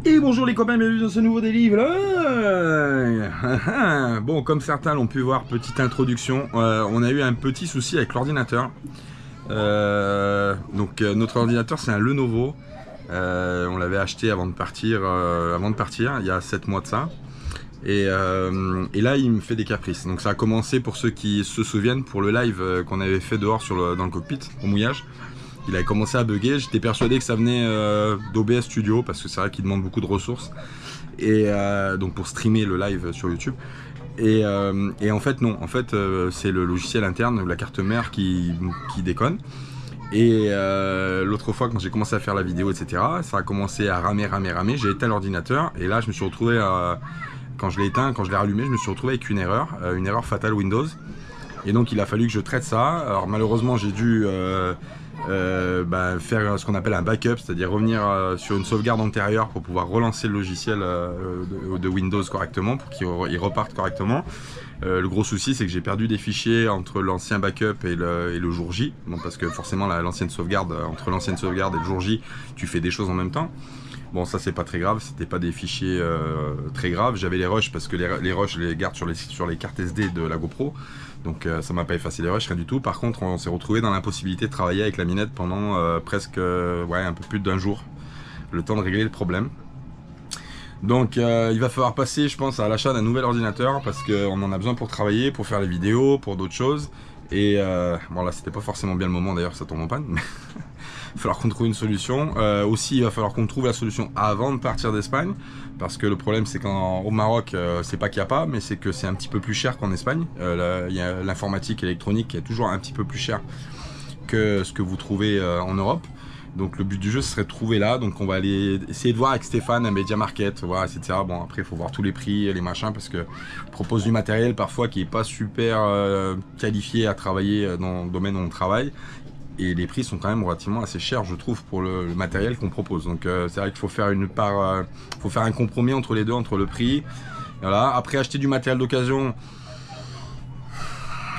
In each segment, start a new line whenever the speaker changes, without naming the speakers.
Et bonjour les copains, bienvenue dans ce nouveau délivre. Bon, comme certains l'ont pu voir, petite introduction, on a eu un petit souci avec l'ordinateur. Notre ordinateur, c'est un Lenovo. On l'avait acheté avant de partir, il y a 7 mois de ça. Et là, il me fait des caprices. Donc ça a commencé, pour ceux qui se souviennent, pour le live qu'on avait fait dehors dans le cockpit, au mouillage. Il avait commencé à bugger, j'étais persuadé que ça venait d'OBS Studio parce que c'est vrai qu'il demande beaucoup de ressources et donc pour streamer le live sur YouTube et en fait non, en fait c'est le logiciel interne, la carte mère qui déconne. Et l'autre fois quand j'ai commencé à faire la vidéo etc, ça a commencé à ramer, j'ai éteint l'ordinateur et là je me suis retrouvé quand je l'ai éteint, quand je l'ai rallumé, je me suis retrouvé avec une erreur fatale Windows et donc il a fallu que je traite ça. Alors malheureusement j'ai dû faire ce qu'on appelle un backup, c'est-à-dire revenir sur une sauvegarde antérieure pour pouvoir relancer le logiciel de Windows correctement, pour qu'il reparte correctement. Le gros souci, c'est que j'ai perdu des fichiers entre l'ancien backup et le jour J, donc parce que forcément l'ancienne sauvegarde, entre l'ancienne sauvegarde et le jour J, tu fais des choses en même temps. Bon, ça c'est pas très grave, c'était pas des fichiers très graves. J'avais les rushs parce que les rushs je les garde sur les cartes SD de la GoPro, donc ça m'a pas effacé les rushs, rien du tout. Par contre, on s'est retrouvé dans l'impossibilité de travailler avec la minette pendant presque un peu plus d'un jour, le temps de régler le problème. Donc il va falloir passer, je pense, à l'achat d'un nouvel ordinateur parce qu'on en a besoin pour travailler, pour faire les vidéos, pour d'autres choses. Et bon là c'était pas forcément bien le moment d'ailleurs, ça tombe en panne, mais il va falloir qu'on trouve une solution. Aussi il va falloir qu'on trouve la solution avant de partir d'Espagne, parce que le problème c'est qu'au Maroc c'est pas qu'il n'y a pas, mais c'est que c'est un petit peu plus cher qu'en Espagne. Il y a l'informatique électronique qui est toujours un petit peu plus cher que ce que vous trouvez en Europe. Donc le but du jeu ce serait de trouver là, donc on va aller essayer de voir avec Stéphane un Media Market, voilà, etc. Bon après il faut voir tous les prix, les machins, parce que propose du matériel parfois qui est pas super qualifié à travailler dans le domaine où on travaille, et les prix sont quand même relativement assez chers je trouve pour le matériel qu'on propose. Donc c'est vrai qu'il faut faire faut faire un compromis entre les deux, entre le prix, voilà. Après acheter du matériel d'occasion,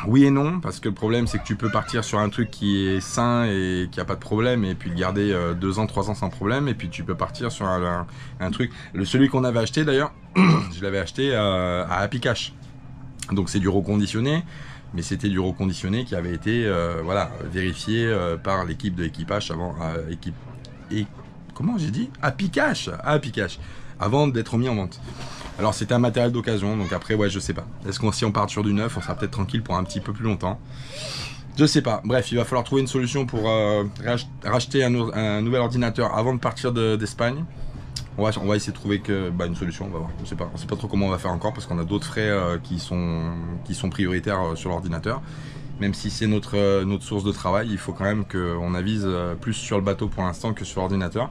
oui et non, parce que le problème c'est que tu peux partir sur un truc qui est sain et qui a pas de problème et puis le garder 2 ans, 3 ans sans problème, et puis tu peux partir sur un truc. Celui qu'on avait acheté d'ailleurs, je l'avais acheté à Happy Cash, donc c'est du reconditionné, mais c'était du reconditionné qui avait été vérifié par l'équipe de Equipage avant, comment j'ai dit, Happy Cash, avant d'être mis en vente. Alors c'était un matériel d'occasion, donc après ouais je sais pas. Est-ce qu'on si on part sur du neuf, on sera peut-être tranquille pour un petit peu plus longtemps. Je sais pas. Bref, il va falloir trouver une solution pour racheter un nouvel ordinateur avant de partir d'Espagne. On va essayer de trouver une solution, on va voir. On sait pas trop comment on va faire encore parce qu'on a d'autres frais qui sont prioritaires sur l'ordinateur. Même si c'est notre source de travail, il faut quand même qu'on avise plus sur le bateau pour l'instant que sur l'ordinateur.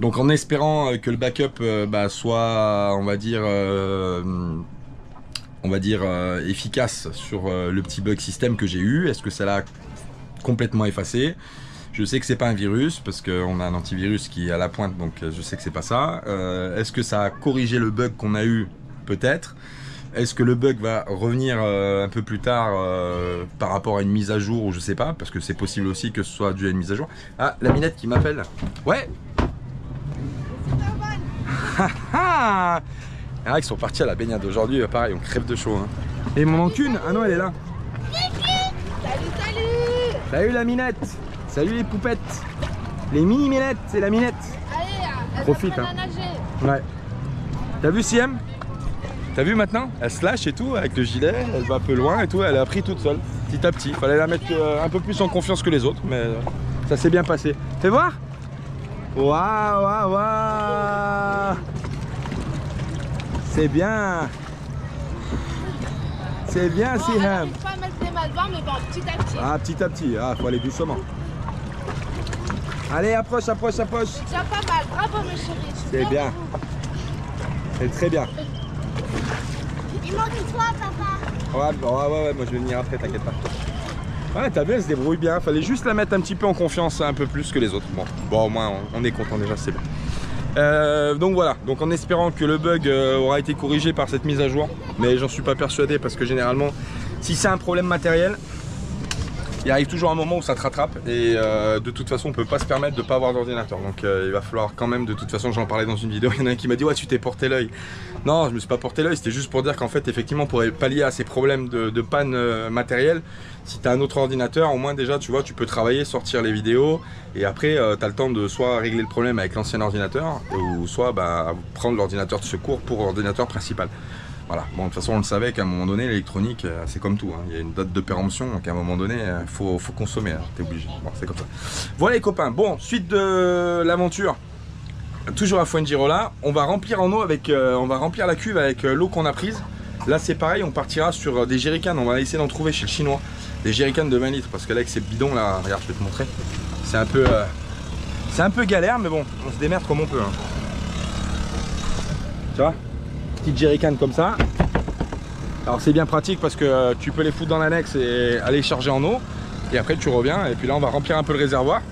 Donc en espérant que le backup soit, on va dire efficace sur le petit bug système que j'ai eu. Est-ce que ça l'a complètement effacé? Je sais que c'est pas un virus parce qu'on a un antivirus qui est à la pointe, donc je sais que c'est pas ça. Est-ce que ça a corrigé le bug qu'on a eu? Peut-être. Est-ce que le bug va revenir un peu plus tard par rapport à une mise à jour, ou je sais pas, parce que c'est possible aussi que ce soit dû à une mise à jour. Ah, la minette qui m'appelle. Ouais. Ah, ils sont partis à la baignade aujourd'hui, pareil, on crève de chaud. Hein. Et mon encune, ah non, elle est là.
Salut.
Salut la minette. Salut les poupettes. Les mini minettes, c'est la minette.
Allez,
profite. Hein. Ouais. T'as vu Siem? T'as vu maintenant? Elle se lâche et tout, avec le gilet, elle va un peu loin et tout, elle a appris toute seule, petit à petit. Fallait la mettre un peu plus en confiance que les autres, mais ça s'est bien passé. Fais voir. Waouh, waouh, waouh. C'est bien. C'est bien,
bon,
Siem.
j'arrive pas à mettre les mains devant, mais bon, petit à petit.
Ah, petit à petit, faut aller doucement. Allez, approche, approche, approche.
C'est déjà pas mal, bravo mes chéris.
C'est bien. C'est très bien.
Il manque une fois, papa.
Ouais, moi je vais venir après, t'inquiète pas. Ouais, t'as vu, elle se débrouille bien. Fallait juste la mettre un petit peu en confiance, un peu plus que les autres. Bon au moins on est content déjà, c'est bien. Donc voilà, donc en espérant que le bug aura été corrigé par cette mise à jour, mais j'en suis pas persuadé parce que généralement, si c'est un problème matériel, il arrive toujours un moment où ça te rattrape et de toute façon on peut pas se permettre de pas avoir d'ordinateur, donc il va falloir quand même, de toute façon j'en parlais dans une vidéo, il y en a un qui m'a dit ouais tu t'es porté l'œil. Non, je me suis pas porté l'œil, c'était juste pour dire qu'en fait effectivement pour pallier à ces problèmes de panne matérielle, si tu as un autre ordinateur, au moins déjà tu vois tu peux travailler, sortir les vidéos et après tu as le temps de soit régler le problème avec l'ancien ordinateur ou soit prendre l'ordinateur de secours pour l'ordinateur principal. Voilà, bon de toute façon on le savait qu'à un moment donné l'électronique c'est comme tout, hein. Il y a une date de péremption, donc à un moment donné faut consommer, hein. T'es obligé, bon c'est comme ça. Voilà les copains, bon suite de l'aventure, toujours à Fuengirola, on va remplir en eau avec, on va remplir la cuve avec l'eau qu'on a prise. Là c'est pareil, on partira sur des jerrycans, on va essayer d'en trouver chez le chinois, des jerrycans de 20 litres, parce que là avec ces bidons là, regarde je vais te montrer, c'est un peu galère mais bon, on se démerde comme on peut, hein. Tu vois, petite jerrycan comme ça. Alors c'est bien pratique parce que tu peux les foutre dans l'annexe et aller charger en eau. Et après tu reviens et puis là on va remplir un peu le réservoir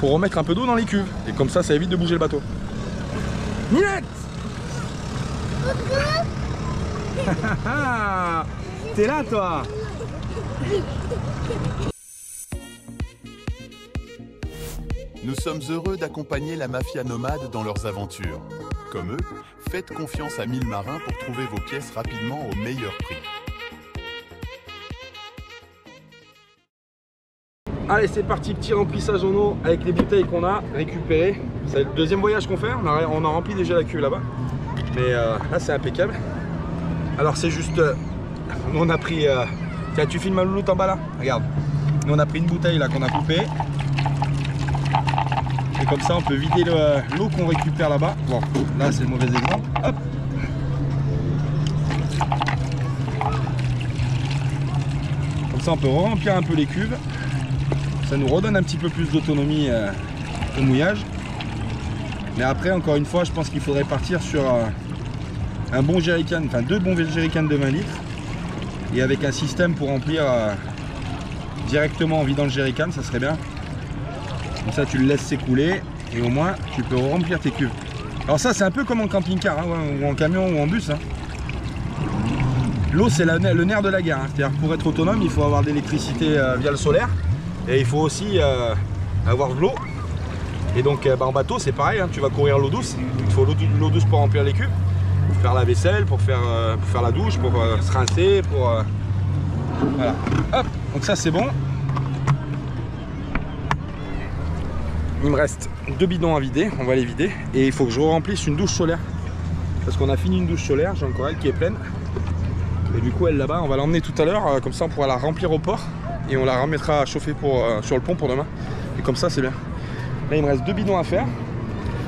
pour remettre un peu d'eau dans les cuves. Et comme ça évite de bouger le bateau. Ninette. T'es là toi.
Nous sommes heureux d'accompagner la mafia nomade dans leurs aventures. Comme eux, faites confiance à 1000 marins pour trouver vos pièces rapidement au meilleur prix.
Allez c'est parti, petit remplissage en eau avec les bouteilles qu'on a récupérées. C'est le deuxième voyage qu'on fait, on a rempli déjà la cuve là-bas. Mais là c'est impeccable. Alors c'est juste, nous on a pris, tiens tu filmes ma louloute en bas là, regarde. Nous on a pris une bouteille là qu'on a coupée. Et comme ça on peut vider l'eau qu'on récupère là-bas. Bon là c'est le mauvais exemple. Hop. Comme ça on peut remplir un peu les cuves. Ça nous redonne un petit peu plus d'autonomie au mouillage. Mais après encore une fois je pense qu'il faudrait partir sur un bon jerrycan, enfin 2 bons jerrycans de 20 litres. Et avec un système pour remplir directement en vidant le jerrycan, ça serait bien. Comme ça tu le laisses s'écouler et au moins tu peux remplir tes cuves. Alors ça c'est un peu comme en camping-car, hein, ou en camion ou en bus, hein. L'eau c'est le nerf de la guerre, hein. C'est-à-dire pour être autonome il faut avoir de l'électricité via le solaire. Et il faut aussi avoir de l'eau. Et donc en bateau c'est pareil, hein, tu vas courir l'eau douce. Il faut l'eau douce pour remplir les cuves, pour faire la vaisselle, pour faire la douche, pour se rincer, pour... Voilà. Hop, donc ça c'est bon. Il me reste 2 bidons à vider, on va les vider. Et il faut que je remplisse une douche solaire. Parce qu'on a fini une douche solaire, j'ai encore elle qui est pleine. Et du coup elle là-bas, on va l'emmener tout à l'heure, comme ça on pourra la remplir au port. Et on la remettra à chauffer sur le pont pour demain. Et comme ça c'est bien. Là il me reste 2 bidons à faire.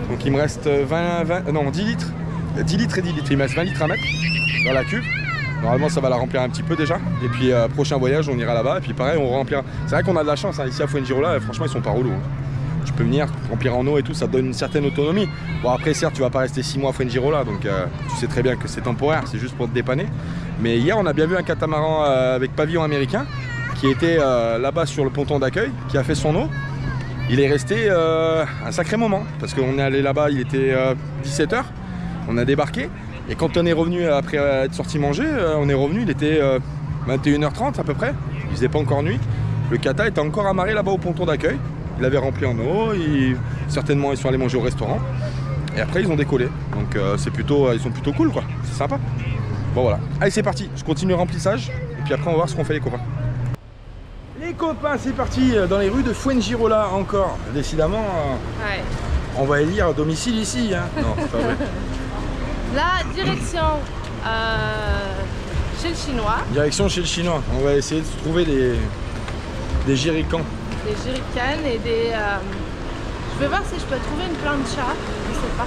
Donc il me reste 10 litres. 10 litres et 10 litres. Il me reste 20 litres à mettre dans la cuve. Normalement ça va la remplir un petit peu déjà. Et puis prochain voyage on ira là-bas. Et puis pareil on remplira. C'est vrai qu'on a de la chance, hein. Ici à Fuengirola, franchement ils sont pas relous, hein. Tu peux venir remplir en eau et tout, ça te donne une certaine autonomie. Bon après certes tu vas pas rester 6 mois à Fuengirola, donc tu sais très bien que c'est temporaire, c'est juste pour te dépanner. Mais hier on a bien vu un catamaran avec pavillon américain qui était là-bas sur le ponton d'accueil, qui a fait son eau. Il est resté un sacré moment, parce qu'on est allé là-bas, il était 17 h, on a débarqué, et quand on est revenu après être sorti manger, on est revenu, il était 21 h 30 à peu près, il faisait pas encore nuit. Le kata était encore amarré là-bas au ponton d'accueil, il avait rempli en eau, certainement ils sont allés manger au restaurant, et après ils ont décollé, donc ils sont plutôt cool quoi, c'est sympa. Bon voilà, allez c'est parti, je continue le remplissage, et puis après on va voir ce qu'on fait les copains. Les copains, c'est parti dans les rues de Fuengirola encore. Décidément, ouais. On va élire un domicile ici. Hein. Non, c'est pas vrai.
La direction chez le chinois.
Direction chez le chinois. On va essayer de trouver des jerrycans.
Des jerrycans et des... Je vais voir si je peux trouver une plancha. Je sais pas.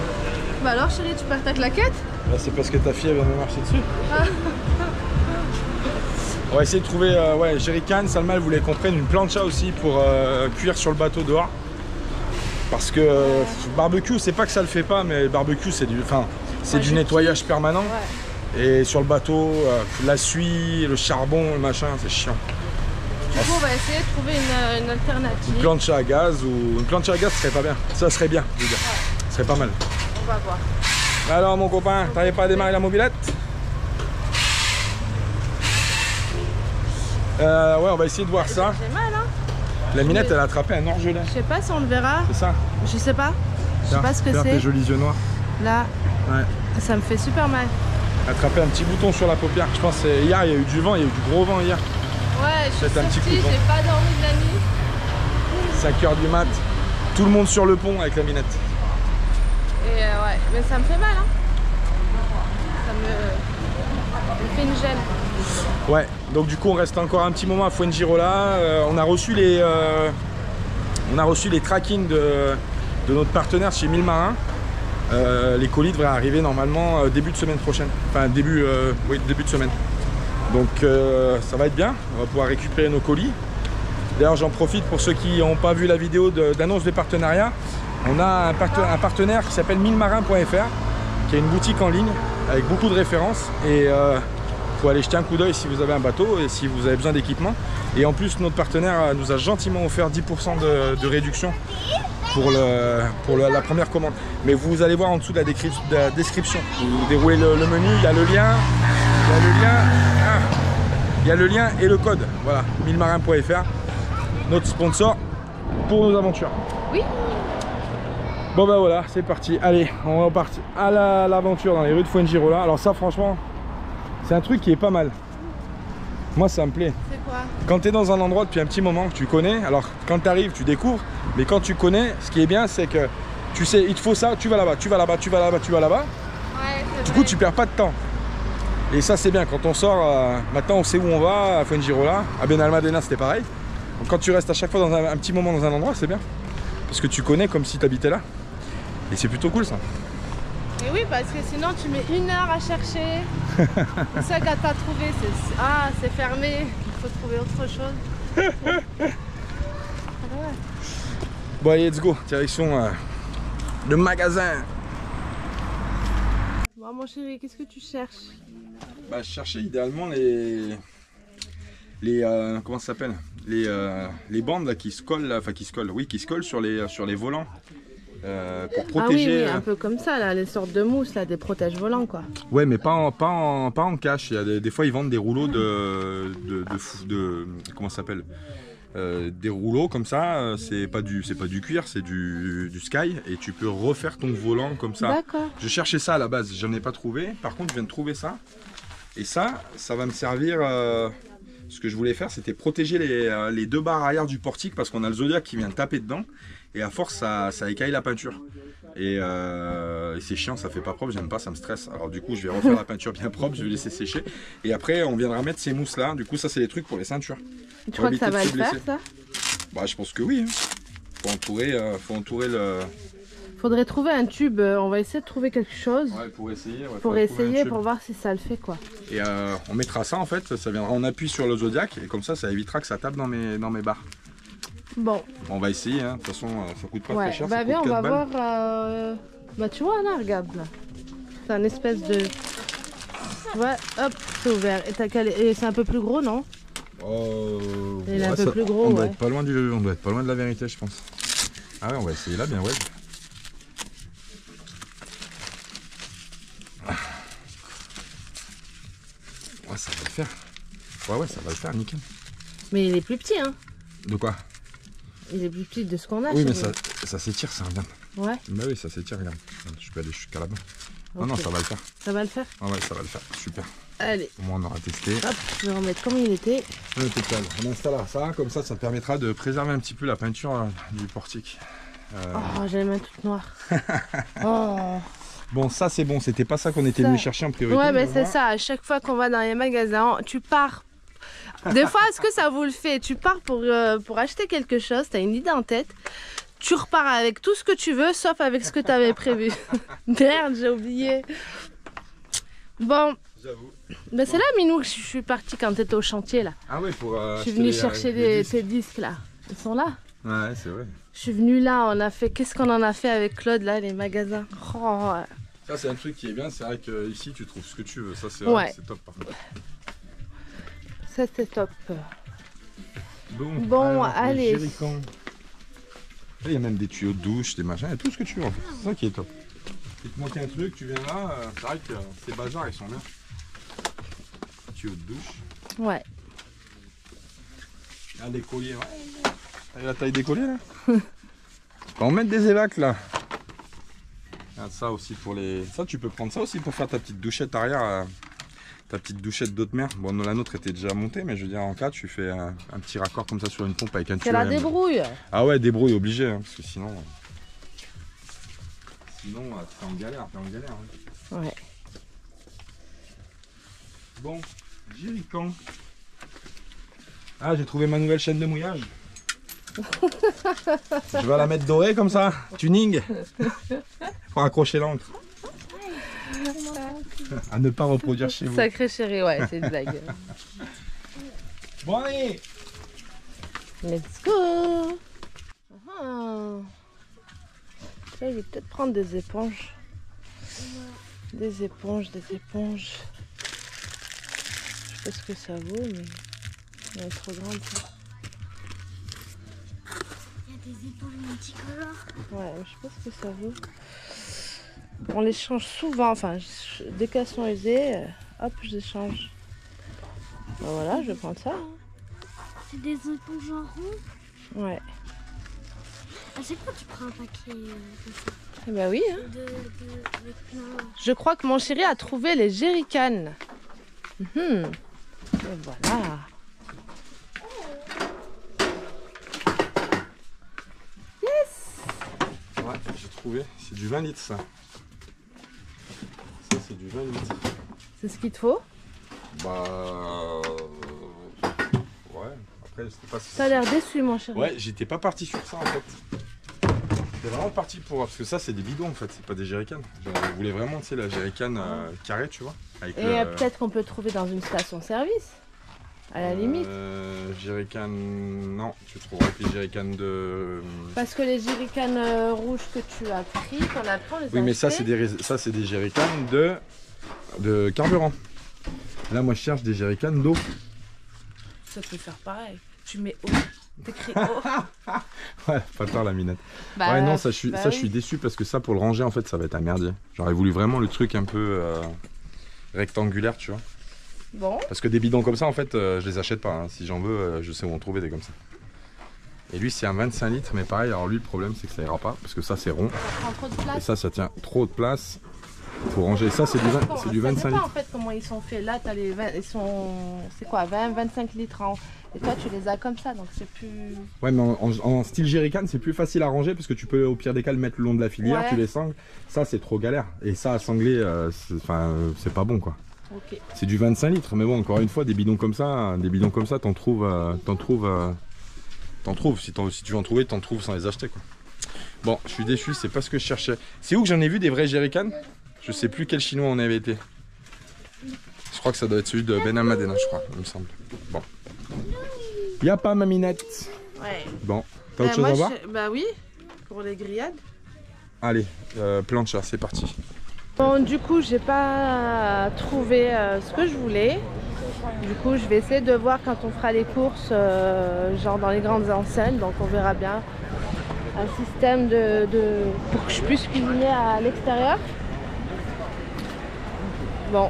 Bah alors chérie, tu perds ta claquette?
Bah, c'est parce que ta fille vient de marcher dessus. On va essayer de trouver ouais, jerrycan. Salma elle voulait qu'on prenne une plancha aussi pour cuire sur le bateau dehors. Parce que barbecue, c'est pas que ça le fait pas, mais le barbecue c'est du nettoyage permanent. Ouais. Et sur le bateau, la suie, le charbon, le machin, c'est chiant.
Du coup, on va essayer de trouver une alternative.
Une plancha à gaz ou une plancha à gaz, ce serait pas bien. Ça serait bien, je veux dire.
Ouais.
Ce serait pas mal.
On va voir.
Alors mon copain, t'arrives pas à démarrer la mobilette? Ouais, on va essayer de voir ça.
J'ai mal, hein.
La minette, elle a attrapé un orgelet.
Je sais pas si on le verra.
C'est ça?
Je sais pas. Je sais pas ce que
Regarde tes
c'est.
jolis yeux noirs.
Là,
Ouais.
ça me fait super mal.
Attrapé un petit bouton sur la paupière. Je pense que hier, il y a eu du vent, il y a eu du gros vent hier.
Ouais, je suis
Peut-être un petit
sortie,
coup de vent.
j'ai pas dormi de la nuit.
5h du mat. Tout le monde sur le pont avec la minette.
Et ouais, mais ça me fait mal, hein. Ça me fait une gêne.
Ouais, donc du coup on reste encore un petit moment à Fuengirola. On a reçu les trackings de notre partenaire chez Mille Marins. Les colis devraient arriver normalement début de semaine prochaine. Enfin début de semaine. Donc ça va être bien, on va pouvoir récupérer nos colis. D'ailleurs j'en profite pour ceux qui n'ont pas vu la vidéo d'annonce de partenariat. On a un partenaire qui s'appelle millemarin.fr, qui a une boutique en ligne avec beaucoup de références. Et faut aller jeter un coup d'œil si vous avez un bateau et si vous avez besoin d'équipement. Et en plus notre partenaire nous a gentiment offert 10% de réduction pour la première commande. Mais vous allez voir en dessous de la description. Vous déroulez le menu, il y a le lien, il y a le lien et le code. Voilà, millemarin.fr, notre sponsor pour nos aventures.
Oui.
Bon bah voilà, c'est parti. Allez, on va repartir à l'aventure dans les rues de Fuengirola. Alors ça franchement, c'est un truc qui est pas mal. Moi ça me plaît.
C'est quoi?
Quand tu es dans un endroit depuis un petit moment que tu connais, alors quand tu arrives tu découvres, mais quand tu connais, ce qui est bien c'est que tu sais il te faut ça, tu vas là-bas, tu vas là-bas, tu vas là-bas, tu vas là-bas.
Ouais,
Du coup tu perds pas de temps. Et ça c'est bien, quand on sort, maintenant on sait où on va, à Fuengirola, à Benalmádena c'était pareil. Donc quand tu restes à chaque fois dans un petit moment dans un endroit, c'est bien. Parce que tu connais comme si tu habitais là. Et c'est plutôt cool ça.
Et oui, parce que sinon tu mets 1 heure à chercher. C'est ça qu'à t'as trouvé, c'est fermé, il faut trouver autre chose. Ouais.
Bon allez, let's go, direction le magasin.
Bon mon chéri, qu'est-ce que tu cherches?
Bah je cherchais idéalement les comment ça s'appelle, les bandes là, qui se collent là, enfin qui se collent sur les volants. Pour protéger.
Ah oui, un peu comme ça, là, les sortes de mousse, là, des protèges volants, quoi.
Ouais, mais pas en cash. Il y a des fois, ils vendent des rouleaux de comment ça s'appelle, des rouleaux comme ça. C'est pas du cuir, c'est du Sky, et tu peux refaire ton volant comme ça.
D'accord.
Je cherchais ça à la base, j'en ai pas trouvé. Par contre, je viens de trouver ça, et ça va me servir. Ce que je voulais faire, c'était protéger les 2 barres arrière du portique, parce qu'on a le Zodiac qui vient taper dedans. Et à force, ça écaille la peinture. Et c'est chiant, ça fait pas propre, j'aime pas, ça me stresse. Alors du coup, je vais refaire la peinture bien propre, je vais laisser sécher. Et après, on viendra mettre ces mousses là. Du coup, ça, c'est des trucs pour les ceintures.
Tu crois que ça va le faire, ça?
Bah, je pense que oui. Faut entourer le...
Faudrait trouver un tube, on va essayer de trouver quelque chose.
Ouais, pour essayer. Ouais,
pour essayer, pour voir si ça le fait, quoi.
Et on mettra ça, en fait, ça viendra en appui sur le Zodiac. Et comme ça évitera que ça tape dans mes barres.
Bon.
On va essayer, hein. De toute façon, ça coûte pas très cher.
Bah
ça
viens,
coûte
on va
4 balles.
voir. Bah tu vois là, regarde là. C'est un espèce de. Ouais, hop, c'est ouvert. Et c'est un peu plus gros, non? Il est un peu plus gros,
on doit
ouais.
être pas loin de la vérité, je pense. Ah ouais, on va essayer là, bien ouais. Ouais, ça va le faire. Ouais, ça va le faire, nickel.
Mais il est plus petit, hein.
De quoi?
Il est plus petit de ce qu'on a.
Oui, mais
chez
ça s'étire, ça, regarde.
nous. Ouais.
Bah oui, ça s'étire, regarde. Je peux aller jusqu'à là-bas.
Ok.
Non, ça va le faire.
Ça va le faire?
Ah ouais, ça va le faire, super.
Allez,
Au moins, on aura testé.
hop, je vais remettre comme il était.
Impeccable. On installera ça, comme ça te permettra de préserver un petit peu la peinture du portique.
Oh, j'ai les mains toutes noires. Oh.
Bon, ça c'est bon, c'était pas ça qu'on était venu chercher en priorité.
Ouais, mais c'est ça, à chaque fois qu'on va dans les magasins, tu pars. Des fois, est-ce que ça vous le fait? Tu pars pour acheter quelque chose, tu as une idée en tête, tu repars avec tout ce que tu veux, sauf avec ce que tu avais prévu. Merde, j'ai oublié. Bon.
J'avoue.
Ben c'est là, Minou, que je suis partie quand tu étais au chantier, là.
Ah oui, pour.
Je suis venue chercher tes disques, là. Ils sont là.
Ouais, c'est vrai.
Je suis venue là, on a fait. Qu'est-ce qu'on en a fait avec Claude, là, les magasins? Oh, ouais.
Ça, c'est un truc qui est bien, c'est vrai qu'ici tu trouves ce que tu veux. Ça, c'est
Ouais.
top par contre.
Ça, c'est top.
Bon, alors,
allez.
les jerrycans. Là, il y a même des tuyaux de douche, des machins, il y a tout ce que tu veux en fait. C'est ça qui est top. Il te manque un truc, tu viens là, c'est vrai que ces bazars ils sont bien. Tuyaux de douche.
Ouais.
Ah, des colliers, ouais. T'as la taille des colliers là. On va en mettre des évacs là. Regarde ça aussi pour les. Ça, tu peux prendre ça aussi pour faire ta petite douchette arrière. Ta petite douchette d'eau de mer. Bon, la nôtre était déjà montée, mais je veux dire, en cas, tu fais un petit raccord comme ça sur une pompe avec un tuyau.
C'est la débrouille.
Ah ouais, débrouille obligé, hein, parce que sinon. Sinon, t'es en galère, hein.
Ouais.
Bon, jerrycan. Ah, j'ai trouvé ma nouvelle chaîne de mouillage. Je vais la mettre dorée comme ça, tuning. Pour accrocher l'encre. À ne pas reproduire chez vous.
Sacré chéri, ouais, c'est une blague.
Bon allez.
Let's go. Là, je vais peut-être prendre des éponges. Des éponges. Je sais pas ce que ça vaut, mais elle est trop grande. Ça.
Il y a des éponges multicolores.
Ouais, je sais pas ce que ça vaut. On les change souvent, enfin, dès qu'elles sont usées, hop, je les change. Ben voilà, je vais prendre ça.
C'est des éponges en rond.
Ouais.
À chaque fois, tu prends un paquet comme ça.
Eh ben oui. Hein.
Avec plein.
Je crois que mon chéri a trouvé les jerrycans. Et voilà. Yes.
Ouais, j'ai trouvé. C'est du 20 litres ça. Ça c'est du 20 litres.
C'est ce qu'il te faut?
Bah. Ouais, après c'était pas.
T'as l'air déçu, mon chéri.
Ouais, j'étais pas parti sur ça en fait. J'étais vraiment parti pour. Parce que ça c'est des bidons en fait, c'est pas des jerrycans. Je voulais vraiment, tu sais, la jerrycan carrée, tu vois. Avec
Et peut-être qu'on peut trouver dans une station-service. À la limite.
Jerrycan, non, tu trouveras que les jerrycans de.
Parce que les jerrycans rouges que tu as pris, qu'on a pris, on les a
Oui, mais ça
achetés.
c'est des jerrycans de carburant. Là, moi je cherche des jerrycans d'eau.
Ça peut faire pareil. Tu mets eau. T'écris eau.
Ouais, pas tard la minette.
Bah,
Ouais, non, ça, je
oui.
suis déçu parce que ça, pour le ranger, en fait, ça va être un merdier. J'aurais voulu vraiment le truc un peu rectangulaire, tu vois.
Bon.
Parce que des bidons comme ça, en fait, je les achète pas. Hein. Si j'en veux, je sais où en trouver des comme ça. Et lui, c'est un 25 litres, mais pareil, alors lui, le problème, c'est que ça ira pas. Parce que ça, c'est rond.
Ça prend trop de
Et
place.
ça tient trop de place. Pour ranger. Ça, c'est du 25
Ça dépend
litres.
en fait comment ils sont faits. Là, t'as les 20, ils sont. C'est quoi, 20-25 litres en haut. Et toi, tu les as comme ça, donc c'est plus.
Ouais, mais en style jerrycan, c'est plus facile à ranger parce que tu peux, au pire des cas, le mettre le long de la filière,
Ouais.
tu les sangles. Ça, c'est trop galère. Et ça, à sangler, c'est pas bon, quoi.
Ok.
C'est du 25 litres, mais bon, encore une fois, des bidons comme ça, t'en trouves. Si tu veux en trouver, t'en trouves sans les acheter, quoi. Bon, je suis déçu, c'est pas ce que je cherchais. C'est où que j'en ai vu des vrais jerrycans? Je sais plus quel chinois on avait été. Je crois que ça doit être celui de Ben Hamadena, je crois, il me semble. Bon. Y a pas, ma minette.
Ouais.
Bon, t'as autre chose à voir?
Bah oui, pour les grillades.
Allez, plancha, c'est parti.
Bon, du coup, j'ai pas trouvé ce que je voulais. Du coup, je vais essayer de voir quand on fera les courses, genre dans les grandes enseignes. Donc, on verra bien un système pour que je puisse cuisiner à l'extérieur. Bon.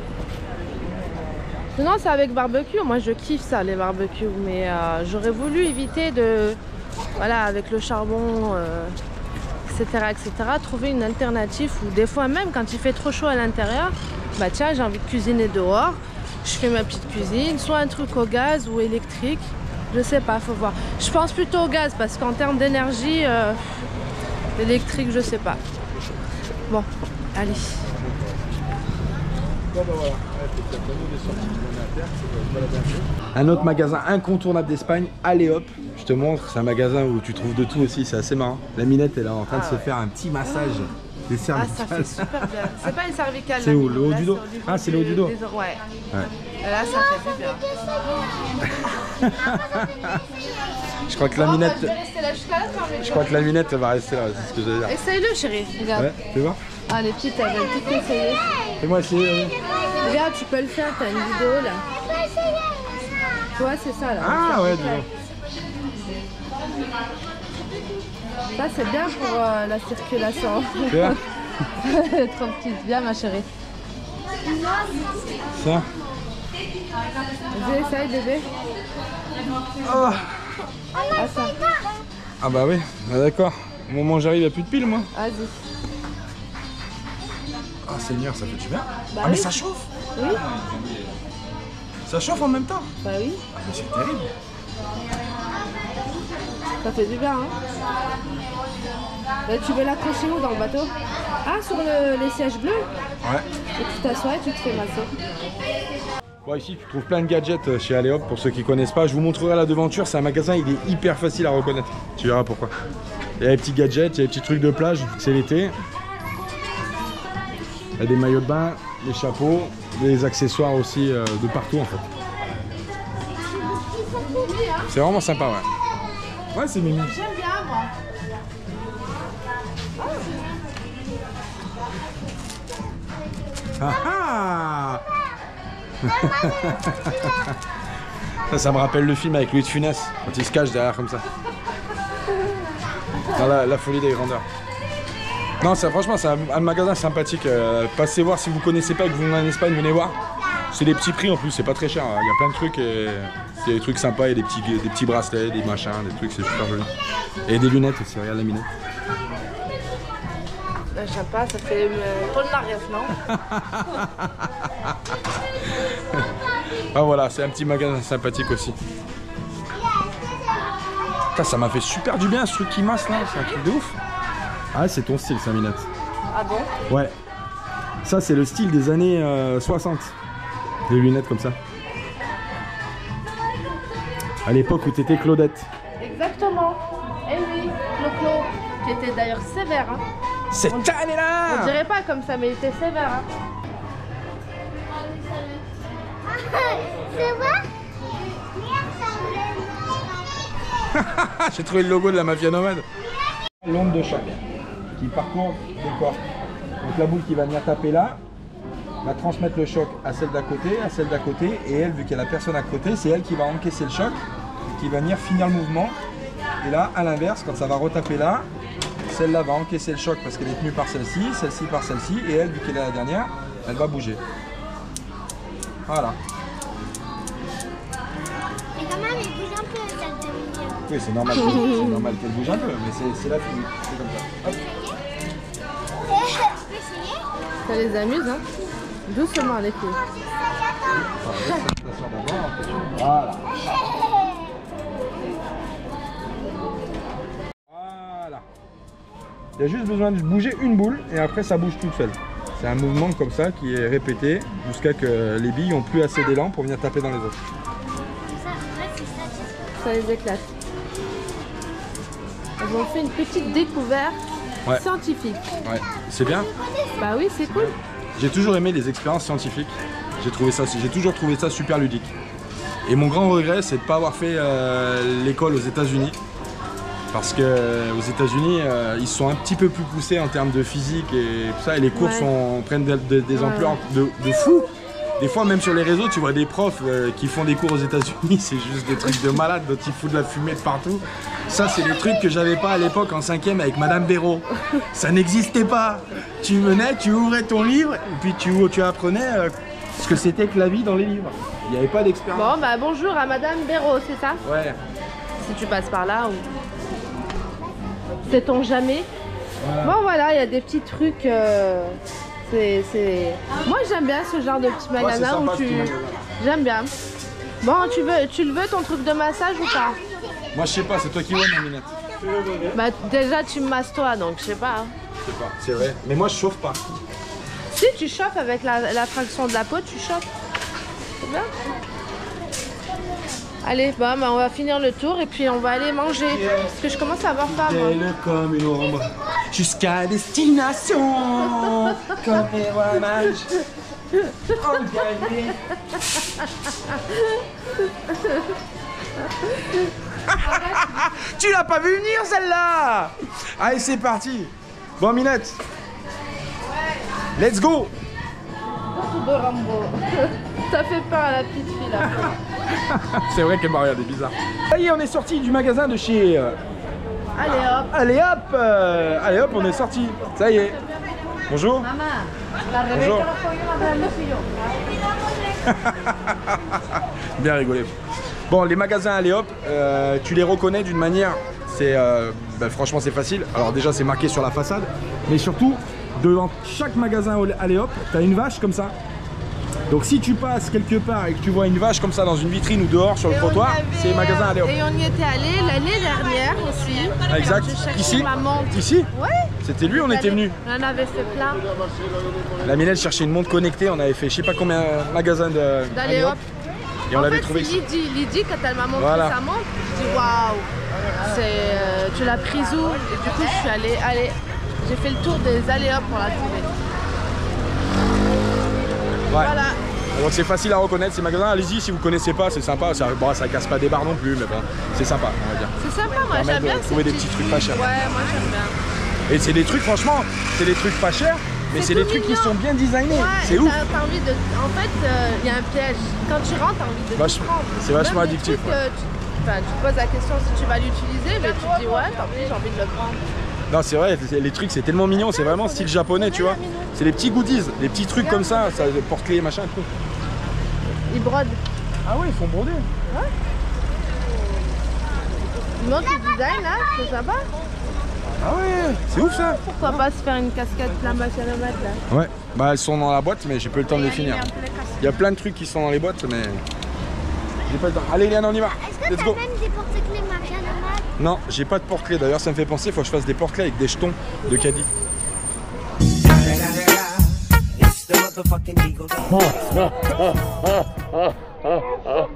Sinon, c'est avec barbecue. Moi, je kiffe ça, les barbecues. Mais j'aurais voulu éviter de, voilà, avec le charbon, etc., trouver une alternative. Ou des fois, même quand il fait trop chaud à l'intérieur, bah tiens, j'ai envie de cuisiner dehors. Je fais ma petite cuisine, soit un truc au gaz ou électrique. Je sais pas, faut voir. Je pense plutôt au gaz parce qu'en termes d'énergie, électrique, je sais pas. Bon, allez.
Un autre magasin incontournable d'Espagne, allez hop, je te montre, c'est un magasin où tu trouves de tout aussi, c'est assez marrant. La minette est là en train de se faire un petit massage des
Ah,
cervicales.
ça fait super bien. C'est pas une cervicale.
C'est
là,
où,
mais
le haut
là,
du dos?
c'est au niveau
Ah, c'est le haut du dos.
Ouais.
Ouais.
Là, ça fait du bien.
Je crois que la minette,
Je vais rester là jusqu'à la fin.
je crois que la minette va rester là, c'est ce que j'allais dire.
Essaye-le, chérie. Regarde.
Ouais, tu vois?
Ah, les petites, elles veulent tout essayer.
Fais-moi essayer.
Regarde, tu peux le faire, t'as une vidéo là. Tu vois, c'est ça là.
Ah ouais, dis donc.
Ça, c'est bien pour la circulation.
Tu vois?
Trop petite. Bien, ma chérie.
Ça.
Vas-y, essaye, bébé.
Oh,
Attends.
Ah bah oui, ah, d'accord. Au moment où j'arrive, il n'y a plus de piles, moi.
Vas-y.
Ah Seigneur, ça fait du bien.
Bah
ah mais
oui.
ça chauffe.
Oui.
Ça chauffe en même temps.
Bah oui.
Ah mais c'est terrible.
Ça fait du bien, hein. Bah, tu veux l'accrocher où dans le bateau? Ah, sur les sièges bleus?
Ouais.
Et tu t'assois et tu te fais masser.
Bon, ici tu trouves plein de gadgets chez Allez-Hop pour ceux qui connaissent pas. Je vous montrerai la devanture, c'est un magasin, il est hyper facile à reconnaître. Tu verras pourquoi. Il y a des petits gadgets, il y a des petits trucs de plage, c'est l'été. Il y a des maillots de bain, des chapeaux, des accessoires aussi de partout en fait. C'est vraiment sympa, ouais. Ouais, c'est mimi.
J'aime bien, moi.
Ah ah ça me rappelle le film avec Louis de Funès, quand il se cache derrière comme ça. Dans la folie des grandeurs. Non, franchement, c'est un magasin sympathique. Passez voir si vous connaissez pas et que vous venez en Espagne, venez voir. C'est des petits prix en plus, c'est pas très cher. Il y a plein de trucs, il y a des trucs sympas, il y a des petits bracelets, des machins, des trucs, c'est super joli. Et des lunettes aussi, regarde la minette.
Je sais pas, ça fait Paul Naref, non?
Ah voilà, c'est un petit magasin sympathique aussi. Putain, ça m'a fait super du bien ce truc qui masse là, c'est un truc de ouf. Ah, c'est ton style, ça, Minette.
Ah bon?
Ouais. Ça, c'est le style des années 60. Des lunettes comme ça. À l'époque où t'étais Claudette.
Exactement. Eh oui, Clo-Clo, qui était d'ailleurs sévère. Hein.
Cette année-là!
On dirait pas comme ça, mais il était sévère. Hein.
C'est vrai?
J'ai trouvé le logo de la Mafia Nomade. L'onde de choc qui parcourt le corps. Donc la boule qui va venir taper là, va transmettre le choc à celle d'à côté, et elle, vu qu'il y a la personne à côté, c'est elle qui va encaisser le choc, qui va venir finir le mouvement. Et là, à l'inverse, quand ça va retaper là, celle-là va encaisser le choc parce qu'elle est tenue par celle-ci, celle-ci par celle-ci, et elle, vu qu'elle est la dernière, elle va bouger. Voilà.
Mais quand même, il bouge un peu, celle de milieu.
Oui, c'est normal, qu'elle bouge un peu, mais c'est la physique, c'est comme ça. Hop.
Tu peux essayer?
Ça les amuse, hein. Doucement, les filles.
Voilà. Voilà. Il y a juste besoin de bouger une boule et après ça bouge toute seule. C'est un mouvement comme ça qui est répété jusqu'à que les billes n'ont plus assez d'élan pour venir taper dans les autres.
Ça, ouais, c'est ça.
Ça les éclate. Ils ont fait une petite découverte scientifique.
Ouais, c'est bien.
Bah oui, c'est cool.
J'ai toujours aimé les expériences scientifiques. J'ai toujours trouvé ça super ludique. Et mon grand regret, c'est de ne pas avoir fait l'école aux États-Unis. Parce qu'aux États-Unis, ils sont un petit peu plus poussés en termes de physique et tout ça. Et les cours prennent des ampleurs de fou. Des fois, même sur les réseaux, tu vois des profs qui font des cours aux États-Unis. C'est juste des trucs de malade, dont ils foutent de la fumée de partout. Ça, c'est des trucs que j'avais pas à l'époque en 5e avec Madame Béraud. Ça n'existait pas. Tu venais, tu ouvrais ton livre et puis tu apprenais ce que c'était que la vie dans les livres. Il n'y avait pas d'expérience.
Bon, bah bonjour à Madame Béraud, c'est ça?
Ouais.
Si tu passes par là ou... Sait-on jamais?
Voilà.
Bon, voilà, il y a des petits trucs... Moi, j'aime bien ce genre de petit magasin
sympa,
où
ce
tu...
petit magasin.
J'aime bien. Bon, tu le veux ton truc de massage ou pas?
Moi, je sais pas, c'est toi qui vois, ma minette.
Bah déjà, tu me masses toi, donc je sais pas. Hein.
Je sais pas, c'est vrai. Mais moi, je chauffe pas.
Si tu chauffes avec la fraction de la peau, tu chauffes. C'est bien. Allez, bah, on va finir le tour et puis on va aller manger. Parce que je commence à avoir faim, moi.
Belle comme une ombre, jusqu'à destination, comme les voyages engagés. Tu l'as pas vu venir celle-là. Allez, c'est parti. Bon, Minette. Let's go.
Tout de Rambo. Ça fait peur à la petite fille là.
C'est vrai qu'elle m'a regardé bizarre. Ça y est, on est sorti du magasin de chez...
Allez hop.
Allez hop, allez hop, on est sorti. Ça y est. Bonjour. Bonjour. Bien rigolé. Bon, les magasins Allez Hop, tu les reconnais d'une manière, c'est franchement c'est facile. Alors déjà c'est marqué sur la façade, mais surtout devant chaque magasin Allez Hop, tu as une vache comme ça. Donc si tu passes quelque part et que tu vois une vache comme ça dans une vitrine ou dehors sur le trottoir, c'est les magasins Allez Hop.
Et on y était allé l'année dernière aussi.
Exact.
Ici ma montre.
Ici?
Ouais.
C'était lui, on était venu.
On en avait fait plein.
La Minette cherchait une montre connectée, on avait fait je sais pas combien de magasins
d'Allez Hop.
Et on l'avait trouvé ici.
Lydie, quand elle m'a montré sa montre, je dis waouh, tu l'as prise où? Et du coup, je suis allée, j'ai fait le tour des Allez Hop pour la trouver.
Ouais.
Voilà.
Donc c'est facile à reconnaître ces magasins, allez-y si vous connaissez pas, c'est sympa, ça casse pas des barres non plus, mais bon, c'est sympa on va dire.
C'est sympa, moi j'aime bien
trouver des petits trucs pas chers.
Ouais, moi j'aime bien.
Et c'est des trucs, franchement, c'est des trucs pas chers, mais c'est des trucs qui sont bien designés,
ouais,
c'est ouf.
T'as envie de... En fait, il y a un piège, quand tu rentres, t'as envie de tout prendre.
C'est vachement
même
addictif.
Trucs, tu te poses la question si tu vas l'utiliser, mais tu te dis ouais, tant pis, j'ai envie de le prendre.
Non c'est vrai, les trucs c'est tellement mignon, c'est vraiment style japonais tu vois. C'est des petits goodies, des petits trucs comme ça porte-clés machin tout.
Ils brodent.
Ah ouais, ils font broder.
Ouais. Ils montrent le design là, c'est sympa.
Ah ouais, c'est ouf ça.
Pourquoi pas se faire une casquette plein machine-omètre là?
Ouais, bah elles sont dans la boîte mais j'ai pas eu le temps de les finir. Il y a plein de trucs qui sont dans les boîtes mais j'ai pas le temps. Allez Léane, on y va.
Est-ce que t'as même des porte-clés machine-omètre?
Non, j'ai pas de porte-clés. D'ailleurs ça me fait penser, faut que je fasse des porte-clés avec des jetons de caddie.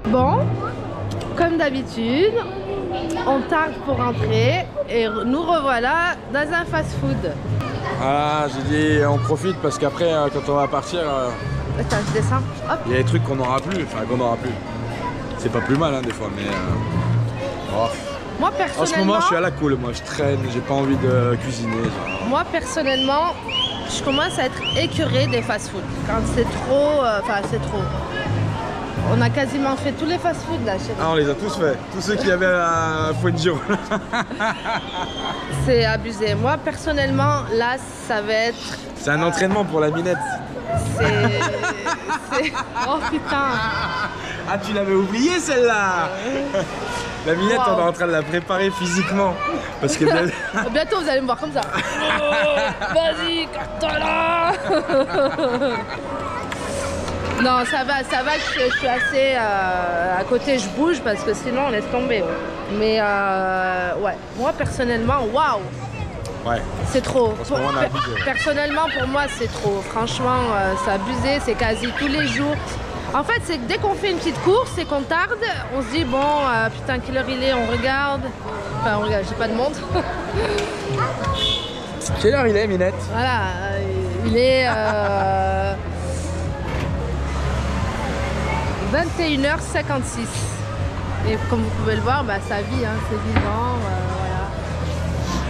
Bon, comme d'habitude, on tarde pour rentrer et nous revoilà dans un fast-food.
Ah, j'ai dit on profite parce qu'après quand on va partir,
Attends, je descends. Hop.
il y a des trucs qu'on n'aura plus, enfin qu'on n'aura plus. C'est pas plus mal hein, des fois, mais
Moi personnellement,
en ce moment je suis à la cool, moi je traîne, j'ai pas envie de cuisiner. Genre.
Moi personnellement, je commence à être écœurée des fast-food. Quand c'est trop, c'est trop. On a quasiment fait tous les fast-food là chez nous.
Ah, on les a tous fait, tous ceux qui avaient à Fuengirola.
C'est abusé. Moi personnellement, là, ça va être...
C'est un entraînement pour la Minette.
Oh putain.
Ah, tu l'avais oublié celle-là. La Minette, on est en train de la préparer physiquement. Parce que
bientôt, vous allez me voir comme ça. Oh, vas-y, carte-toi là. Non, ça va, je suis assez à côté, je bouge parce que sinon on laisse tomber. Mais ouais, moi personnellement, waouh.
Ouais.
C'est trop.
Abusé.
Personnellement, pour moi, c'est trop. Franchement, c'est abusé, c'est quasi tous les jours. En fait, c'est que dès qu'on fait une petite course et qu'on tarde, on se dit bon, putain, quelle heure il est, on regarde. Enfin, on regarde, j'ai pas de montre.
Quelle heure il est, Minette?
Voilà, il est 21h56. Et comme vous pouvez le voir, bah, ça vit, hein, c'est vivant. Voilà.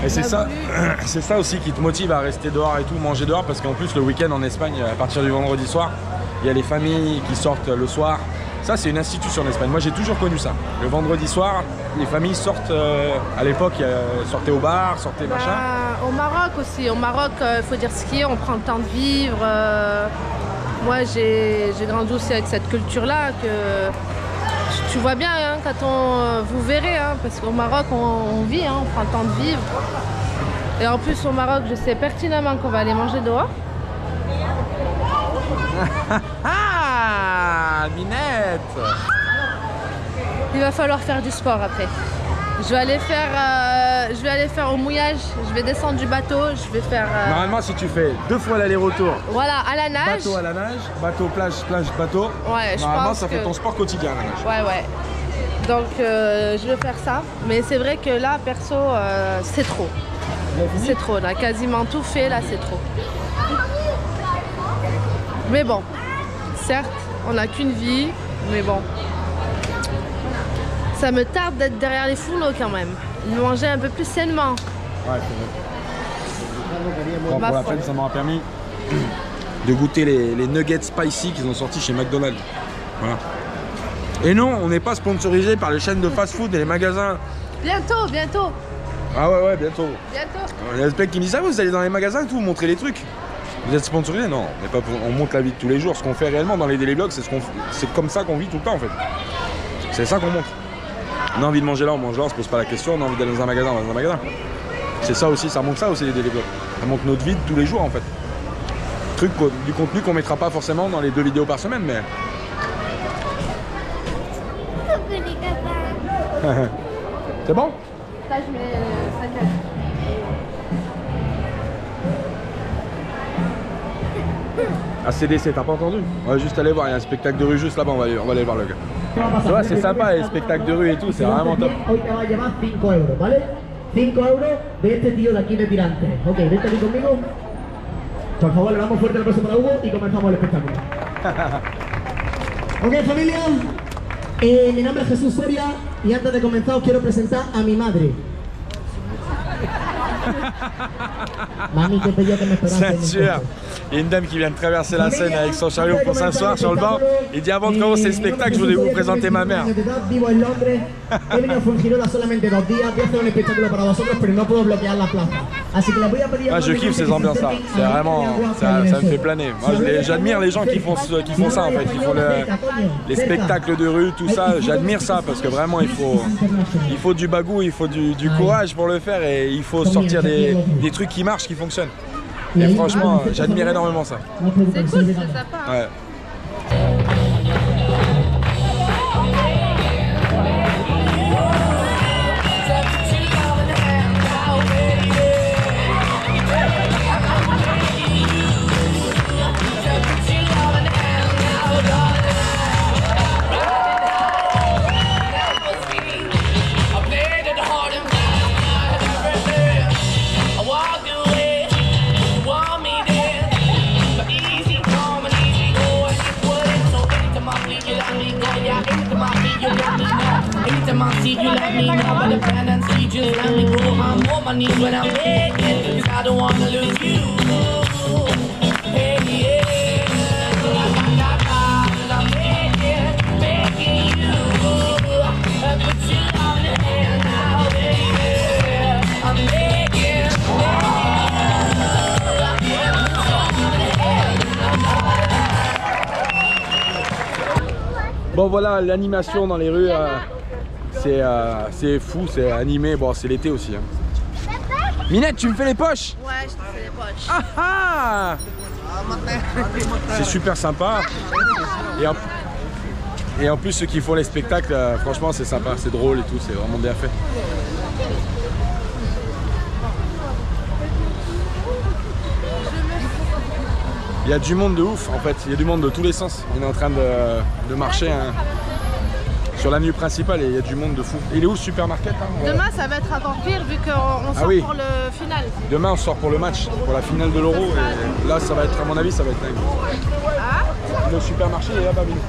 Et c'est ça aussi qui te motive à rester dehors et tout, manger dehors, parce qu'en plus le week-end en Espagne, à partir du vendredi soir, il y a les familles qui sortent le soir. Ça c'est une institution en Espagne, moi j'ai toujours connu ça. Le vendredi soir, les familles sortent, à l'époque, sortaient au bar, sortaient machin.
Au Maroc aussi, au Maroc, il faut dire ce qui est, on prend le temps de vivre. Moi j'ai grandi aussi avec cette culture-là que... Tu vois bien hein, quand vous verrez, hein, parce qu'au Maroc on vit, hein, on prend le temps de vivre. Et en plus au Maroc je sais pertinemment qu'on va aller manger dehors.
Ah, Minette!
Il va falloir faire du sport après. Je vais aller faire au mouillage, je vais descendre du bateau, je vais faire...
Normalement si tu fais 2 fois l'aller-retour,
voilà, à la nage.
bateau à la nage, bateau, plage, plage, bateau,
ouais,
normalement ça fait ton sport quotidien la nage.
Ouais. Donc je vais faire ça, mais c'est vrai que là, perso, c'est trop. C'est trop, là, quasiment tout fait, là, c'est trop. Mais bon, certes, on n'a qu'une vie, mais bon. Ça me tarde d'être derrière les fourneaux quand même. De manger un peu plus sainement.
Ouais, c'est vrai. Bon, pour la peine, ça m'aura permis de goûter les nuggets spicy qu'ils ont sortis chez McDonald's. Voilà. Et non, on n'est pas sponsorisé par les chaînes de fast-food et les magasins.
Bientôt, bientôt.
Ah ouais, bientôt.
Bientôt.
Il y a des mecs qui me disent, ah vous allez dans les magasins et tout, vous montrez les trucs. Vous êtes sponsorisé? Non, on montre la vie de tous les jours. Ce qu'on fait réellement dans les daily vlogs, c'est comme ça qu'on vit tout le temps en fait. C'est ça qu'on montre. On a envie de manger là, on mange là, on se pose pas la question, on a envie d'aller dans un magasin, on va dans un magasin. C'est ça aussi, ça montre ça aussi les daily vlogs. Ça montre notre vie de tous les jours en fait. Du contenu qu'on mettra pas forcément dans les 2 vidéos par semaine, mais... C'est bon?
Là, je mets 5 heures.
ACDC, t'as pas entendu? On va juste aller voir, il y a un spectacle de rue juste là-bas, on va aller voir le gars. Ça va, c'est sympa les spectacles de rue et tout, c'est vraiment top.
Hoy te va a llevar 5 euros, ¿vale? 5 euros de este tío de aquí de Tirantes. Ok, vente aquí conmigo. Por favor, le damos fuerte el aplauso para Hugo y comenzamos el espectáculo. Ok, familia. Mi nombre es Jesús Soria y antes de comenzar os quiero presentar a mi madre. Mami, que pedía que me esperaste.
C'est sûr. Il y a une dame qui vient de traverser la scène avec son chariot pour s'asseoir sur le banc. Il dit avant de commencer le spectacle, je voulais vous présenter ma mère.
Vivo en Londres. He venido a Fuengirola solamente 2 días. Voy a hacer un espectáculo para vosotros, pero no puedo bloquear la plaza. Así que les voy a pedir.
Moi, je kiffe ces ambiances-là. C'est vraiment, ça me fait planer. Moi, j'admire les gens qui font ça en fait, qui font les spectacles de rue, tout ça. J'admire ça parce que vraiment il faut du bagou, il faut du courage pour le faire et il faut sortir des trucs qui marchent, qui fonctionnent. Et franchement, j'admire énormément ça.
C'est cool, c'est sympa. Hein.
Ouais.
You let me know, but the plan and see, just let me go. I'm on my knees when I'm begging, 'cause I don't wanna lose you. Hey, yeah, I'm begging you. Put your love in the hand now, baby. I'm begging,
Bon voilà, l'animation dans les rues, c'est fou, c'est animé. Bon, c'est l'été aussi. Hein. Minette, tu me fais les poches?
Ouais, je te fais les poches.
Ah ah! C'est super sympa. Et en plus, ceux qui font les spectacles, franchement, c'est sympa, c'est drôle et tout, c'est vraiment bien fait. Il y a du monde de ouf en fait, il y a du monde de tous les sens. On est en train de marcher sur l'avenue principale et il y a du monde de fou. Il est où le supermarket hein?
Demain ça va être encore pire vu qu'on sort
oui.
pour le final.
Demain on sort pour le match, pour la finale de l'Euro et là ça va être, à mon avis, ça va être dingue.
Ah,
Le supermarché est là-bas, Minou.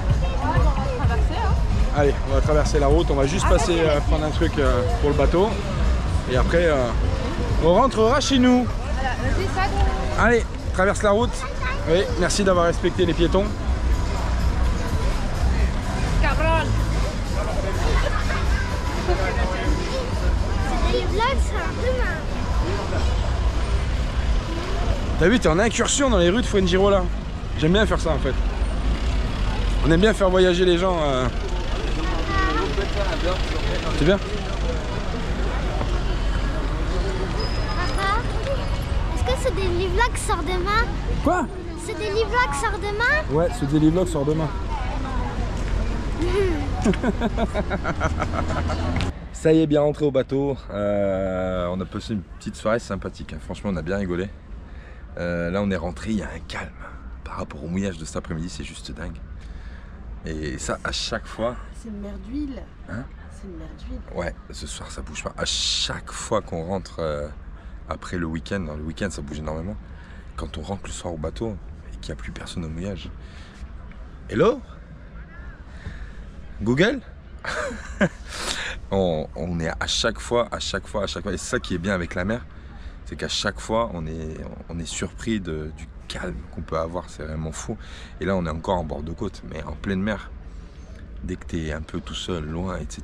on va traverser hein.
Allez, on va traverser la route, on va juste passer prendre un truc pour le bateau et après on rentrera chez nous.
Voilà, vas-y sac.
Allez, traverse la route. Oui, merci d'avoir respecté les piétons.
Cabron.
Les vlogs, c'est demain.
T'as vu, t'es en incursion dans les rues de Fuengirola. J'aime bien faire ça en fait. On aime bien faire voyager les gens. C'est bien.
Papa, est-ce que ce daily vlog sort demain?
Quoi?
Ce daily vlog sort demain?
Ouais, ce daily vlog sort demain. Ça y est, bien rentré au bateau. On a passé une petite soirée sympathique. Hein. Franchement, on a bien rigolé. Là, on est rentré, il y a un calme. Par rapport au mouillage de cet après-midi, c'est juste dingue. Et ça, à chaque fois...
C'est une mer d'huile.
Hein?
C'est une mer d'huile.
Ouais, ce soir, ça bouge pas. À chaque fois qu'on rentre après le week-end, dans le week-end, ça bouge énormément. Quand on rentre le soir au bateau et qu'il n'y a plus personne au mouillage. Hello? Google? on est à chaque fois. Et c'est ça qui est bien avec la mer, c'est qu'à chaque fois, on est surpris du calme qu'on peut avoir, c'est vraiment fou. Et là, on est encore en bord de côte, mais en pleine mer, dès que tu es un peu tout seul, loin, etc.,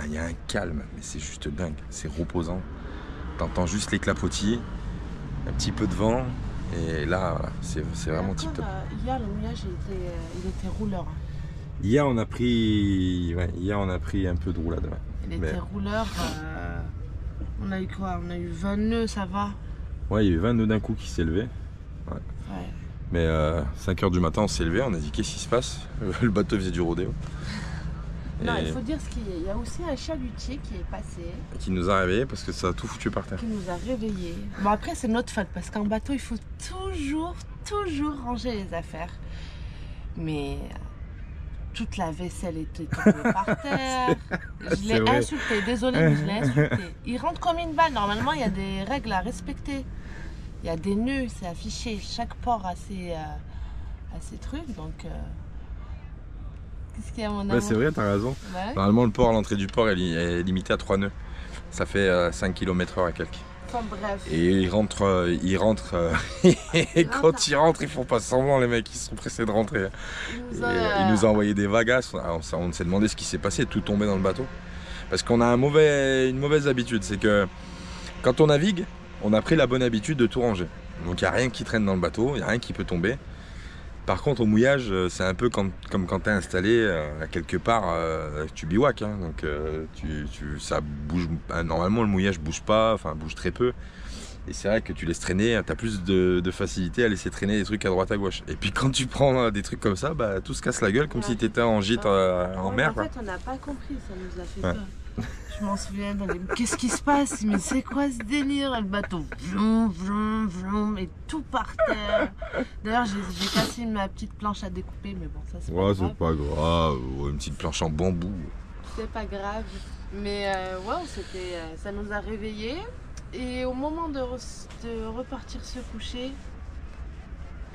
il y a un calme, mais c'est juste dingue, c'est reposant. T'entends juste les clapotis, un petit peu de vent, et là, voilà, c'est vraiment tip top.
Hier, le mouillage, il était rouleur.
Hier on a pris un peu de roulade. Ouais.
Il était rouleur. On a eu quoi? On a eu 20 nœuds, ça va?
Ouais, il y a eu 20 nœuds d'un coup qui s'est levé. Ouais. Mais 5 h du matin on s'est levé, on a dit qu'est-ce qui se passe? Le bateau faisait du rodéo.
Non, il faut dire ce qu'il y a. Il y a aussi un chalutier qui est passé.
Qui nous a réveillés parce que ça a tout foutu par terre.
Qui nous a réveillés. Bon après c'est notre faute parce qu'en bateau il faut toujours ranger les affaires. Mais toute la vaisselle était tombée par terre. Je l'ai insulté, désolé mais je l'ai insulté. Il rentre comme une balle. Normalement il y a des règles à respecter. Il y a des nœuds, c'est affiché. Chaque port a ses trucs donc... Qu'est-ce qu'il y a mon amour?
C'est vrai, t'as raison.
Ouais.
Normalement, le port à l'entrée du port est limité à 3 nœuds. Ça fait 5 km/h et quelques.
Enfin bref.
Et ils rentrent et quand ils rentrent, ils font pas semblant, les mecs, ils sont pressés de rentrer. Il nous a envoyé des vagasses. On s'est demandé ce qui s'est passé, tout tombé dans le bateau. Parce qu'on a une mauvaise habitude, c'est que quand on navigue, on a pris la bonne habitude de tout ranger. Donc il n'y a rien qui traîne dans le bateau, il n'y a rien qui peut tomber. Par contre, au mouillage, c'est un peu comme quand tu es installé quelque part, tu bivouacs. Hein, donc ça bouge. Normalement, le mouillage bouge pas, enfin bouge très peu. Et c'est vrai que tu laisses traîner, tu as plus de facilité à laisser traîner des trucs à droite à gauche. Et puis quand tu prends des trucs comme ça, bah, tout se casse la gueule comme si tu étais en gîte en mer.
En fait, on n'a pas compris, ça nous a fait peur. Je m'en souviens, qu'est-ce qui se passe? Mais c'est quoi ce délire? Le bateau, vroom, et tout par terre. D'ailleurs, j'ai cassé ma petite planche à découper, mais bon, ça c'est pas grave.
C'est pas grave, une petite planche en bambou.
C'est pas grave. Mais ça nous a réveillés. Et au moment de repartir se coucher,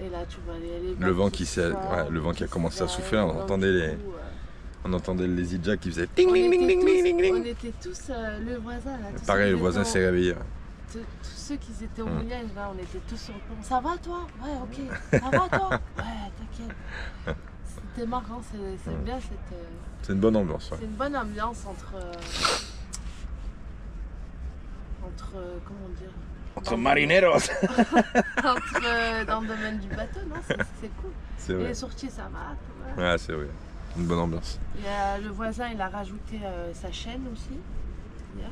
et là tu vois
le vent qui a commencé à souffler, on entendait les zigzags qui faisaient ting ting ting ting ting ting.
On était tous, le voisin là.
Pareil, le voisin s'est réveillé.
Tous ceux qui étaient au mouillage là, on était tous sur le pont. Ça va toi? Ouais, ok. Ça va toi? Ouais, t'inquiète. C'était marrant, c'est bien cette.
C'est une bonne ambiance. Ouais.
C'est une bonne ambiance entre comment dire?
Entre marineros.
Dans le domaine du bateau, non, c'est cool.
C'est
vrai.
Et
les sorties, ça va.
Ouais, c'est vrai. Une bonne ambiance.
Le voisin, il a rajouté sa chaîne aussi. Hier.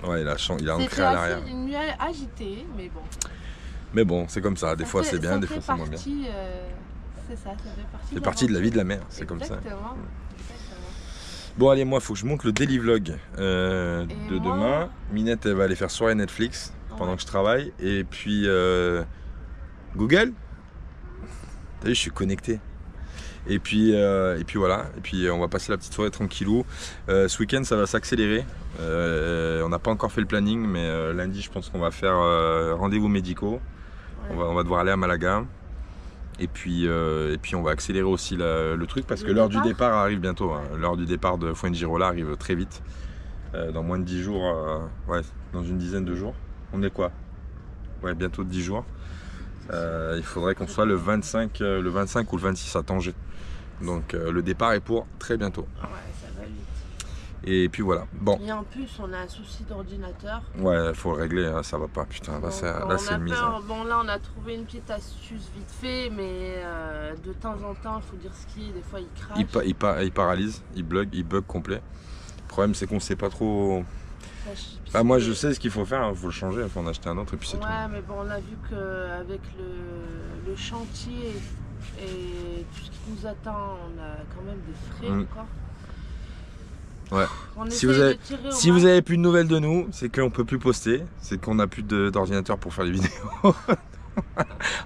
Ouais, il a ancré à l'arrière.
C'était une nuit agitée, mais bon.
Mais bon, c'est comme ça. Des fois c'est bien, des fois c'est moins bien.
C'est ça, ça fait partie.
C'est partie de la vie de la mer, c'est comme ça.
Exactement.
Bon allez, moi il faut que je monte le daily vlog de demain. Minette elle va aller faire soirée Netflix pendant que je travaille. Et puis Google. T'as vu, je suis connecté. Et puis voilà. Et puis on va passer la petite soirée tranquillou. Ce week-end ça va s'accélérer. On n'a pas encore fait le planning, mais lundi je pense qu'on va faire rendez-vous médicaux. Ouais. On va devoir aller à Malaga. Et puis on va accélérer aussi le truc parce que l'heure du départ arrive bientôt. Hein. L'heure du départ de Fuengirola arrive très vite. Dans moins de 10 jours, dans une dizaine de jours. On est quoi? Ouais, bientôt 10 jours. Il faudrait qu'on soit le 25 ou le 26 à Tanger. Donc le départ est pour très bientôt.
Ouais, ça va vite.
Et puis voilà. Bon.
Et en plus, on a un souci d'ordinateur.
Ouais, il faut le régler, hein, ça va pas. Putain, là c'est une mise.
Bon, là, on a trouvé une petite astuce vite fait, mais de temps en temps, il faut dire ce qui est. Des fois, il crache.
Il paralyse, il bug complet. Le problème, c'est qu'on sait pas trop. Bah, moi, je sais ce qu'il faut faire, il faut le changer, il faut en acheter un autre et puis c'est tout.
Ouais, mais bon, on a vu qu'avec le chantier et tout ce qui nous attend, on a quand même des frais encore.
Ouais. Si vous avez plus de nouvelles de nous, c'est qu'on peut plus poster, c'est qu'on n'a plus d'ordinateur pour faire les vidéos.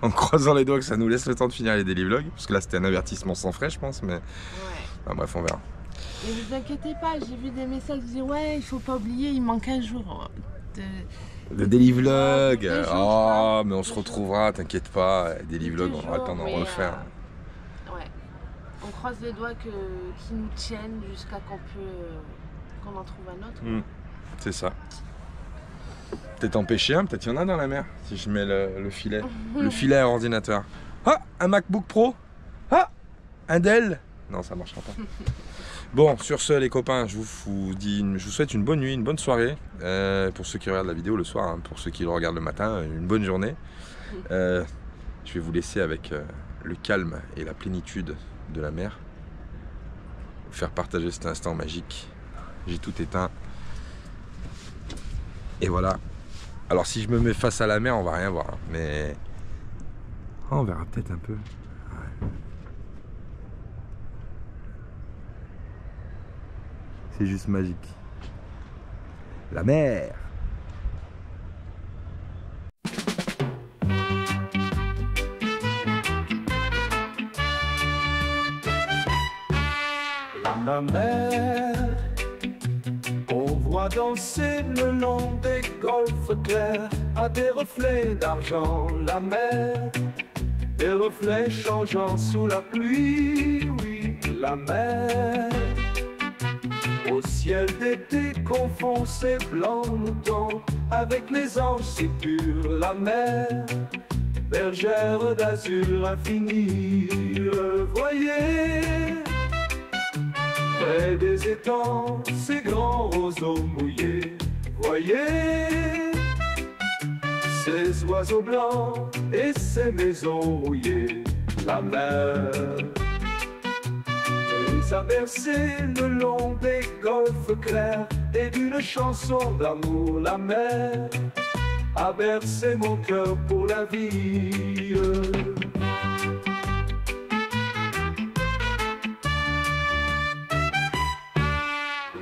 En croisant les doigts que ça nous laisse le temps de finir les daily vlogs, parce que là c'était un avertissement sans frais je pense, mais enfin, bref on verra.
Et vous inquiétez pas, j'ai vu des messages qui disaient ouais il faut pas oublier, il manque un jour
de daily vlog. Oh mais on se retrouvera, t'inquiète pas, daily vlog on aura le temps d'en refaire.
On croise les doigts qu'ils nous tiennent jusqu'à qu'on en trouve un autre.
C'est ça. Peut-être en pêcher un, peut-être il y en a dans la mer, si je mets le filet. Le filet à ordinateur. Ah, un MacBook Pro. Ah, un Dell. Non, ça marchera pas. Bon, sur ce les copains, je vous souhaite une bonne nuit, une bonne soirée. Pour ceux qui regardent la vidéo le soir, hein, pour ceux qui le regardent le matin, une bonne journée. Je vais vous laisser avec le calme et la plénitude de la mer. vous faire partager cet instant magique. J'ai tout éteint. Et voilà. Alors si je me mets face à la mer, on va rien voir, hein, mais oh, on verra peut-être un peu. Ouais. C'est juste magique. La mer.
La mer, on voit danser le long des golfes clairs à des reflets d'argent. La mer, des reflets changeants sous la pluie. Oui, la mer, au ciel d'été confond ses blancs moutons avec les anges si purs. La mer, bergère d'azur infini. Voyez, près des étangs, ces grands roseaux mouillés. Voyez, ces oiseaux blancs et ces maisons rouillées. La mer les a bercés le long des golfes clairs et d'une chanson d'amour. La mer a bercé mon cœur pour la vie.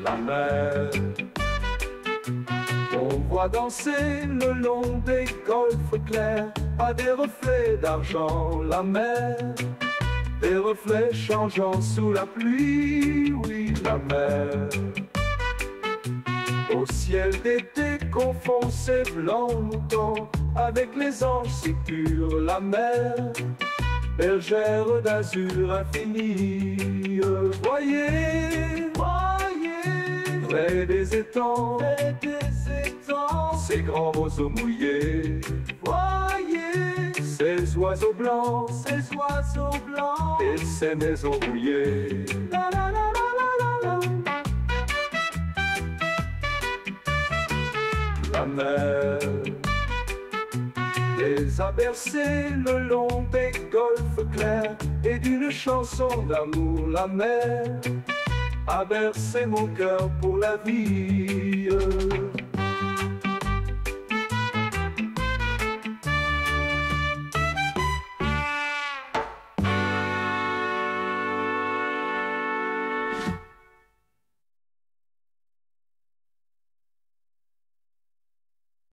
La mer, on voit danser le long des golfes clairs à des reflets d'argent. La mer, des reflets changeants sous la pluie. Oui, la mer, au ciel d'été confond ses blancs moutons avec les anges si purs. La mer, bergère d'azur infini. Voyez, près des étangs, ces grands roseaux mouillés. Voyez, ces oiseaux blancs, et ces maisons rouillées. La, la, la, la, la, la. La mer les a bercés le long des golfes clairs et d'une chanson d'amour. La mer a bercé mon cœur pour la vie.